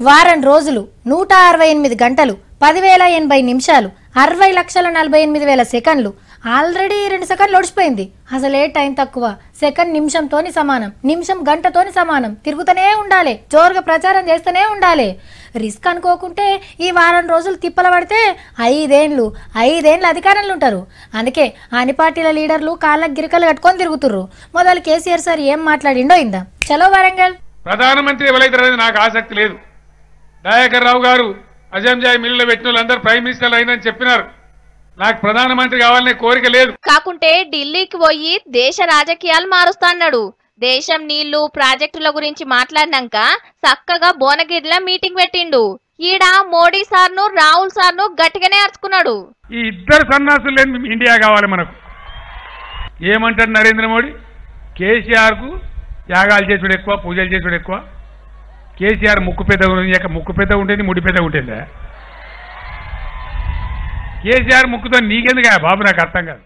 వారం రోజులు 168 గంటలు 10,080 నిమిషాలు 60,48,000 సెకండ్లు ఆల్రెడీ 2 సెకండ్లు ఒడిచిపోయింది. అసలే టైం తక్కువ. సెకండ్ నిమిషంతోని సమానం, నిమిషం గంటతోని సమానం. తిరుగుతూనే ఉండాలి, జోరుగా ప్రచారం చేస్తూనే ఉండాలి. రిస్క్ అనుకోకుంటే ఈ వారం రోజులు తిప్పల పడితే 5 ఏళ్ళు అధికారంలో ఉంటారు. అందుకే అన్ని పార్టీల లీడర్లు కాళ్ళకి గిరికలు కట్టుకొని తిరుగుతుర్రు. మొదలు కేసీఆర్ సార్ ఏం మాట్లాడిండో ఇందా. చలో వరంగల్. ప్రధానమంత్రి ఎవరైతే నాకు ఆసక్తి లేదు. దయాకర్ రావు గారు అజంజాయి మిల్లులో పెట్టిన వాళ్ళందరూ ప్రైమ్ మినిస్టర్ అయినని చెప్పినారు. నాకు ప్రధానమంత్రి కావాలనే కోరిక లేదు. కాకుంటే ఢిల్లీకి పోయి దేశ రాజకీయాలు మారుస్తాడు. దేశం నీళ్లు ప్రాజెక్టుల గురించి మాట్లాడినాక చక్కగా భువనగిరిలో మీటింగ్ పెట్టిండు. ఈడ మోడీ సార్ను రాహుల్ సార్ను గట్టిగానే అరుచుకున్నాడు. ఈ ఇద్దరు సన్నాసులు లేని ఇండియా కావాలి మనకు. ఏమంటాడు నరేంద్ర మోడీ? కేసీఆర్ కు యాగాలు చేసుడు ఎక్కువ, పూజలు చేసుడు ఎక్కువ. కేసీఆర్ ముక్కు పెద్ద ఉంటుంది, ముడి పెద్ద ఉంటుందా? కేసీఆర్ ముక్కుతో నీకెందుకు బాబు? నాకు అర్థం కాదు.